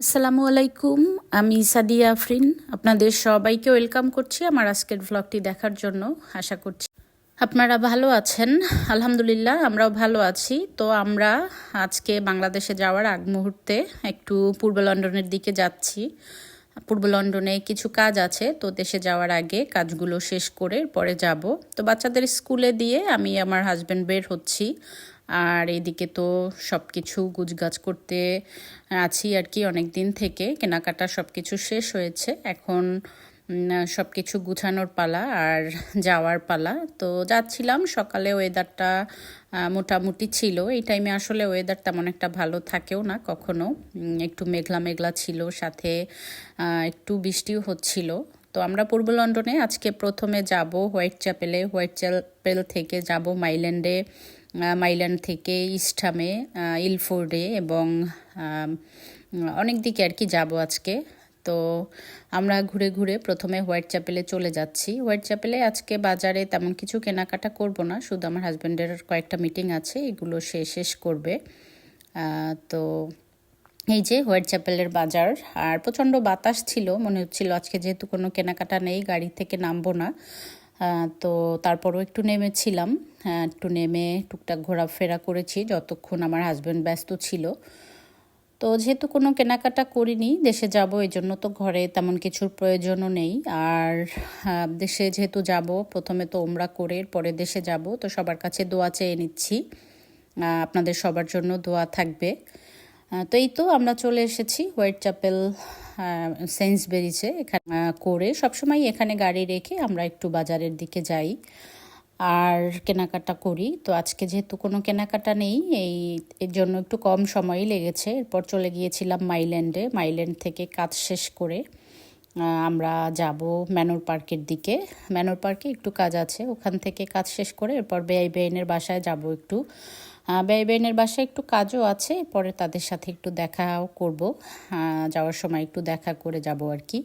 আসসালামু আলাইকুম। আমি সাদিয়া আফরিন। আপনাদের সবাইকে ওয়েলকাম করছি আমার আজকের ভ্লগটি দেখার জন্য। আশা করছি আপনারা ভালো আছেন। আলহামদুলিল্লাহ আমরাও ভালো আছি। তো আমরা আজকে বাংলাদেশে যাওয়ার আগ মুহূর্তে একটু পূর্ব লন্ডনের দিকে যাচ্ছি। পূর্ব লন্ডনে কিছু কাজ আছে, তো দেশে যাওয়ার আগে কাজগুলো শেষ করে পরে যাব। তো বাচ্চাদের স্কুলে দিয়ে আমি আমার হাজব্যান্ড বের হচ্ছি। আর এদিকে তো সব কিছু গুছগাছ করতে আছি আর কি, অনেক দিন থেকে কেনাকাটা সব কিছু শেষ হয়েছে। এখন সব কিছু গুছানোর পালা আর যাওয়ার পালা। তো যাচ্ছিলাম, সকালে ওয়েদারটা মোটামুটি ছিল। এই টাইমে আসলে ওয়েদার তেমন একটা ভালো থাকেও না কখনো। একটু মেঘলা মেঘলা ছিল, সাথে একটু বৃষ্টিও হচ্ছিল। তো আমরা পূর্ব লন্ডনে আজকে প্রথমে যাব হোয়াইট চ্যাপেলে, হোয়াইট চ্যাপেল থেকে যাব মাইল্যান্ডে, মাইল্যান্ড থেকে ইস্টহামে, ইলফোর্ডে এবং অনেক দিকে আর কি যাব আজকে। তো আমরা ঘুরে ঘুরে প্রথমে হোয়াইট চ্যাপেলে চলে যাচ্ছি। হোয়াইট চ্যাপেলে আজকে বাজারে তেমন কিছু কেনাকাটা করব না, শুধু আমার হাজব্যান্ডের কয়েকটা মিটিং আছে, এগুলো সে শেষ করবে। তো এই যে হোয়াইট চ্যাপেলের বাজার। আর প্রচণ্ড বাতাস ছিল, মনে হচ্ছিল আজকে যেহেতু কোনো কেনাকাটা নেই গাড়ি থেকে নামবো না। তো তারপরও একটু নেমেছিলাম, একটু নেমে টুকটাক ঘোরাফেরা করেছি যতক্ষণ আমার হাজব্যান্ড ব্যস্ত ছিল। তো যেহেতু কোনো কেনাকাটা করিনি, দেশে যাব, এই জন্য তো ঘরে তেমন কিছুর প্রয়োজনও নেই। আর দেশে যেহেতু যাব, প্রথমে তো ওমরা করে পরে দেশে যাব, তো সবার কাছে দোয়া চেয়ে নিচ্ছি। আপনাদের সবার জন্য দোয়া থাকবে। তো এই তো আমরা চলে এসেছি হোয়াইট চ্যাপেল সেন্সবেরিজে। এখানে করে সবসময় এখানে গাড়ি রেখে আমরা একটু বাজারের দিকে যাই আর কেনাকাটা করি। তো আজকে যেহেতু কোনো কেনাকাটা নেই, এর জন্য একটু কম সময়ই লেগেছে। এরপর চলে গিয়েছিলাম মাইল্যান্ডে। মাইল্যান্ড থেকে কাজ শেষ করে আমরা যাব ম্যানর পার্কের দিকে। ম্যানর পার্কে একটু কাজ আছে, ওখান থেকে কাজ শেষ করে এরপর বেআই বেআইনের বাসায় যাব একটু। বেআই বেআইনের বাসায় একটু কাজও আছে, পরে তাদের সাথে একটু দেখাও করব। যাওয়ার সময় একটু দেখা করে যাব আর কি।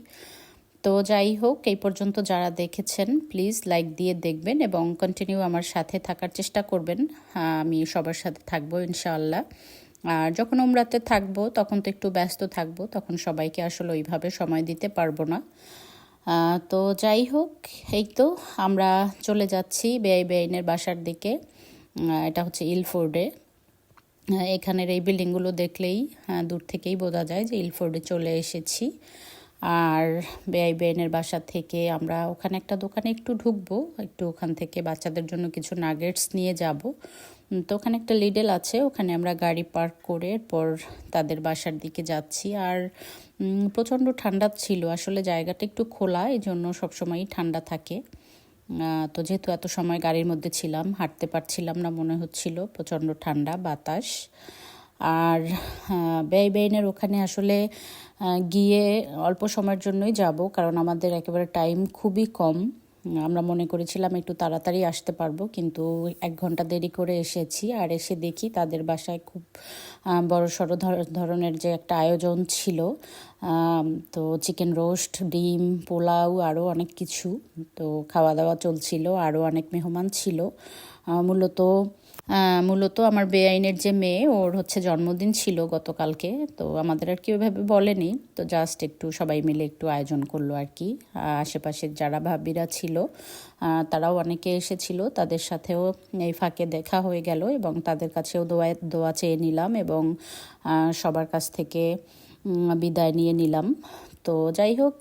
তো যাই হোক, এই পর্যন্ত যারা দেখেছেন প্লিজ লাইক দিয়ে দেখবেন এবং কন্টিনিউ আমার সাথে থাকার চেষ্টা করবেন। আমি সবার সাথে থাকবো ইনশাআল্লাহ। আর যখন উমরাতে থাকবো তখন তো একটু ব্যস্ত থাকবো, তখন সবাইকে আসলে ওইভাবে সময় দিতে পারবো না। তো যাই হোক, এই তো আমরা চলে যাচ্ছি বেআই বেআইনের বাসার দিকে। এটা হচ্ছে ইলফোর্ডে। এখানের এই বিল্ডিংগুলো দেখলেই দূর থেকেই বোঝা যায় যে ইলফোর্ডে চলে এসেছি। আর বেআই বেআইনের বাসা থেকে আমরা ওখানে একটা দোকানে একটু ঢুকবো, একটু ওখান থেকে বাচ্চাদের জন্য কিছু নাগেটস নিয়ে যাব। তো ওখানে একটা লিডল আছে, ওখানে আমরা গাড়ি পার্ক করে এরপর তাদের বাসার দিকে যাচ্ছি। আর প্রচণ্ড ঠান্ডা ছিল, আসলে জায়গাটা একটু খোলা, এই জন্য সবসময়ই ঠান্ডা থাকে। তো যেহেতু এত সময় গাড়ির মধ্যে ছিলাম, হাঁটতে পারছিলাম না, মনে হচ্ছিল প্রচণ্ড ঠান্ডা বাতাস। আর বেআই বেআইনের ওখানে আসলে গিয়ে অল্প সময়ের জন্যই যাব, কারণ আমাদের একেবারে টাইম খুবই কম। আমরা মনে করেছিলাম একটু তাড়াতাড়ি আসতে পারবো, কিন্তু 1 ঘন্টা দেরি করে এসেছি। আর এসে দেখি তাদের বাসায় খুব বড়সড় ধরনের যে একটা আয়োজন ছিল। তো চিকেন রোস্ট, ডিম, পোলাও, আরও অনেক কিছু। তো খাওয়া দাওয়া চলছিল, আরও অনেক মেহমান ছিল। মূলত আমার বেআইনের যে মেয়ে, ওর হচ্ছে জন্মদিন ছিল গতকালকে। তো আমাদের আর কি ওইভাবে বলেনি, তো জাস্ট একটু সবাই মিলে একটু আয়োজন করলো আর কি। আশেপাশের যারা ভাবিরা ছিল তারাও অনেকে এসেছিল, তাদের সাথেও এই ফাঁকে দেখা হয়ে গেল এবং তাদের কাছেও দোয়া চেয়ে নিলাম এবং সবার কাছ থেকে বিদায় নিয়ে নিলাম। তো যাই হোক,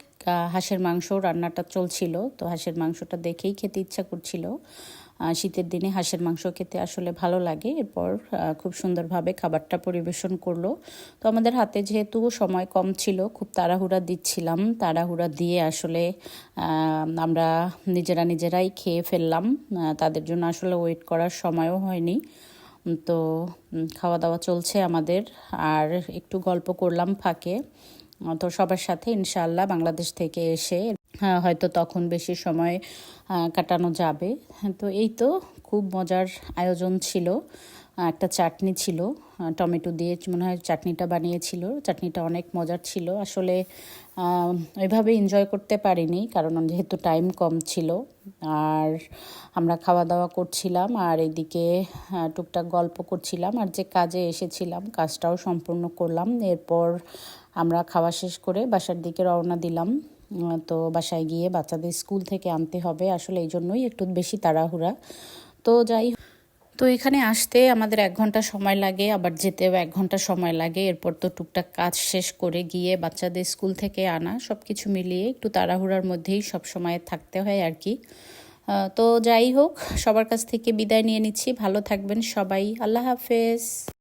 হাঁসের মাংস রান্নাটা চলছিল, তো হাঁসের মাংসটা দেখেই খেতে ইচ্ছা করছিল। শীতের দিনে হাঁসের মাংস খেতে আসলে ভালো লাগে। এরপর খুব সুন্দরভাবে খাবারটা পরিবেশন করলো। তো আমাদের হাতে যেহেতু সময় কম ছিল, খুব তাড়াহুড়া দিচ্ছিলাম, তাড়াহুড়া দিয়ে আসলে আমরা নিজেরাই খেয়ে ফেললাম। তাদের জন্য আসলে ওয়েট করার সময়ও হয়নি। তো খাওয়া দাওয়া চলছে আমাদের, আর একটু গল্প করলাম ফাঁকে। তো সবার সাথে ইনশাআল্লাহ বাংলাদেশ থেকে এসে হয়তো তখন বেশি সময় কাটানো যাবে। তো এই তো খুব মজার আয়োজন ছিল। একটা চাটনি ছিল, টমেটো দিয়ে মনে হয় চাটনিটা বানিয়েছিল। চাটনিটা অনেক মজার ছিল। আসলে ওইভাবে এনজয় করতে পারিনি, কারণ যেহেতু টাইম কম ছিল। আর আমরা খাওয়া দাওয়া করছিলাম, আর এদিকে টুকটাক গল্প করছিলাম, আর যে কাজে এসেছিলাম কাজটাও সম্পূর্ণ করলাম। এরপর আমরা খাওয়া শেষ করে বাসার দিকে রওনা দিলাম। তো বাসায় গিয়ে বাচ্চাদের স্কুল থেকে আনতে হবে, আসলে এই জন্যই একটু বেশি তাড়াহুড়া। তো যাই, তো এখানে আসতে আমাদের 1 ঘন্টা সময় লাগে, আবার যেতেও 1 ঘন্টা সময় লাগে। এরপর তো টুকটাক কাজ শেষ করে গিয়ে বাচ্চাদের স্কুল থেকে আনা, সব কিছু মিলিয়ে একটু তাড়াহুড়ার মধ্যেই সব সময় থাকতে হয় আর কি। তো যাই হোক, সবার কাছ থেকে বিদায় নিয়ে নিচ্ছি। ভালো থাকবেন সবাই। আল্লাহ হাফেজ।